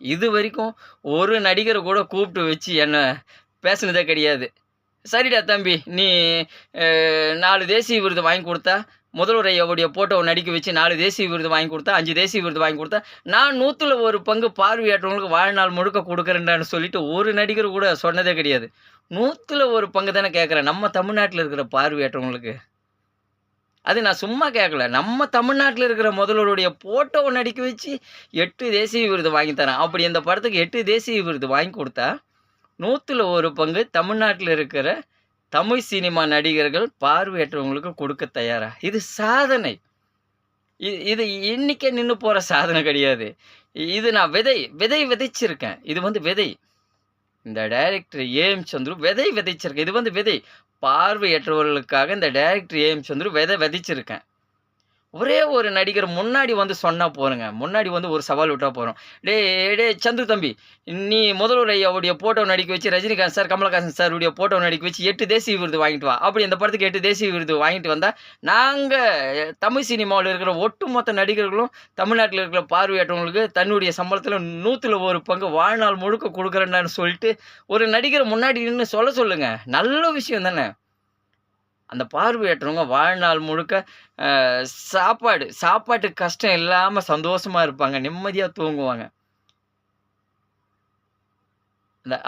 இது வரைக்கும் ஒரு நடிகர கூட கூப்பிட்டு வச்சு என்ன பேசுனதே கிடையாது. சரிடா தம்பி, நீ 4 தேசிய விருது வாங்கி குடுத்தா, முதல்வர் ஐயாவுடைய ஃபோட்டோவ நடிக்க வச்சு 4 தேசிய விருது வாங்கி குடுத்தா, 5 தேசிய விருது வாங்கி குடுத்தா, நான் 100ல 1 பங்கு பார்வையற்றவங்களுக்கு வாழ்நாள் முழுக்க குடுக்குறேன்டான்னு சொல்லிட்டு ஒரு நடிகர் கூட சொன்னதே கிடையாது. 100ல 1 பங்கு தானே கேட்கிறேன். நம்ம தமிழ்நாட்டுல இருக்கிற பார்வையற்றவங்களுக்கு. அது நான் சும்மா கேட்கல. நம்ம தமிழ்நாட்டுல இருக்கிற முதல்வருடைய ஃபோட்டோவ நடிக்க வச்சு 8 தேசிய விருது வாங்கி தரேன். அப்படி அந்த படத்துக்கு 8 தேசிய விருது வாங்கி குடுத்தா, 100ல 1 பங்கு தமிழ்நாட்டுல இருக்கிற தமிழ் சினிமா நடிகர்கள் பார்வையற்றவங்களுக்கு கொடுக்க தயாரா? இது சாதனை. இது இன்னைக்கே நின்னு போற சாதனை கிடையாது. இது நான் விதை விதைச்சிருக்கேன். இது வந்து விதை. இந்த டைரக்டர் ஏ.எம். சந்துரு விதை விதைச்சிருக்கேன். இது வந்து விதை. பார்வையற்றவர்களுக்காக இந்த டைரக்டர் ஏ.எம். சந்துரு விதை விதைச்சிருக்கேன். ஒரே ஒரு நடிகர் முன்னாடி வந்து சொன்னா போதுங்க. முன்னாடி வந்து ஒரு சவால் விட்டா போதும். டேய் சந்துரு தம்பி, நீ முதல்வர் ஐயாவுடைய ஃபோட்டோ நடிக்க வச்சு ரஜினிகாந்த் சார், கமலஹாசன் சாருடைய ஃபோட்டோ நடிக்க வச்சு 8 தேசிய விருது வாங்கிட்டு வா. அப்படி இந்த படத்துக்கு 8 தேசிய விருது வாங்கிட்டு வந்தா, நாங்க தமிழ் சினிமாவுல இருக்கிற ஒட்டுமொத்த நடிகர்களும் தமிழ்நாட்டுல இருக்கிற பார்வையற்றவங்களுக்கு தன்னுடைய சம்பளத்துல 100ல 1 பங்கு வாழ்நாள் முழுக்க குடுக்குறேன்டான்னு சொல்லிட்டு, ஒரு நடிகர முன்னாடி நின்னு சொல்லுங்க. நல்ல விஷயம் தானே! அந்த பார்வையற்றவங்க வாழ்நாள் முழுக்க அ சாப்பாட்டுக்கு கஷ்டம் இல்லாம சந்தோஷமா இருப்பாங்க. நிம்மதியா தூங்குவாங்க.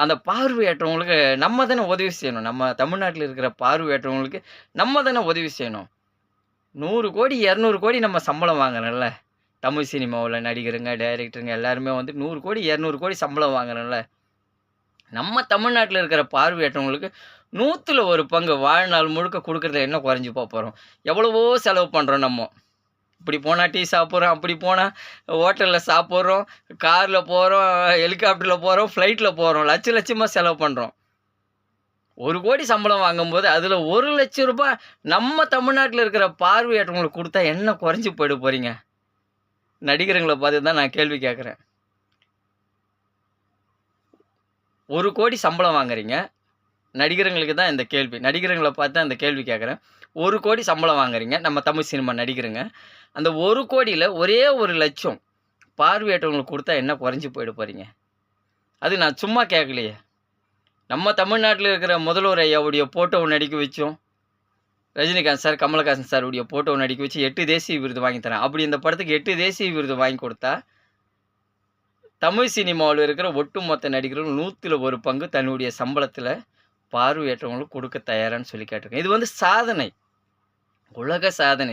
அந்த பார்வையற்றவங்களுக்கு நம்ம தானே உதவி செய்யணும். நம்ம தமிழ்நாட்டுல இருக்கிற பார்வையற்றவங்களுக்கு நம்ம தானே உதவி செய்யணும். 100,00,00,000, 200,00,00,000 நம்ம சம்பளம் வாங்குறோம்ல. தமிழ் சினிமாவுல நடிகருங்க, டைரக்டருங்க எல்லாருமே வந்து 100,00,00,000, 200,00,00,000 சம்பளம் வாங்குறோம்ல. நம்ம தமிழ்நாட்டுல இருக்கிற பார்வையற்றவங்களுக்கு 100ல 1 பங்கு வாழ்நாள் முழுக்க குடுக்குறதுல என்ன குறைஞ்சு போறோம்? எவ்வளவோ செலவு பண்றோம் நம்ம. இப்படி போனா டீ சாப்பிடுறோம், அப்படி போனா ஹோட்டல்ல சாப்பிடுறோம், கார்ல போறோம், ஹெலிகாப்டர்ல போறோம், ஃப்ளைட்ல போறோம். லட்சமா செலவு பண்றோம். 1,00,00,000 சம்பளம் வாங்கும்போது, அதுல ரூ. 1,00,000 நம்ம தமிழ்நாட்டுல இருக்கிற பார்வையற்றவங்களுக்கு குடுத்தா என்ன குறைஞ்சு போயிட போறீங்க? நடிகருங்கள பார்த்து தான் நான் கேள்வி கேட்கிறேன். 1,00,00,000 சம்பளம் வாங்குறீங்க. நடிகருங்களுக்கு தான் இந்த கேள்வி. நடிகருங்கள பார்த்து தான் இந்த கேள்வி கேட்கிறேன். 1,00,00,000 சம்பளம் வாங்குறீங்க. நம்ம தமிழ் சினிமா நடிகருங்க. அந்த 1,00,00,000ல ஒரே 1,00,000 பார்வையற்றவங்களுக்கு குடுத்தா என்ன குறைஞ்சு போயிட போறீங்க? அது நான் சும்மா கேட்கலையே. நம்ம தமிழ்நாட்டுல இருக்கிற முதல்வர் ஐயாவுடைய ஃபோட்டோவ நடிக்க வச்சோம். ரஜினிகாந்த் சார், கமலஹாசன் சாருடைய ஃபோட்டோவ நடிக்க வச்சு 8 தேசிய விருது வாங்கி தரேன். அப்படி இந்த படத்துக்கு 8 தேசிய விருது வாங்கி குடுத்தா, தமிழ் சினிமாவுல இருக்கிற ஒட்டுமொத்த நடிகர்களும் 100ல 1 பங்கு தன்னுடைய சம்பளத்துல பார்வையற்றவங்களுக்கு குடுக்க தயாரான்னு சொல்லி கேட்டுருக்கேன். இது வந்து சாதனை. உலக சாதனை.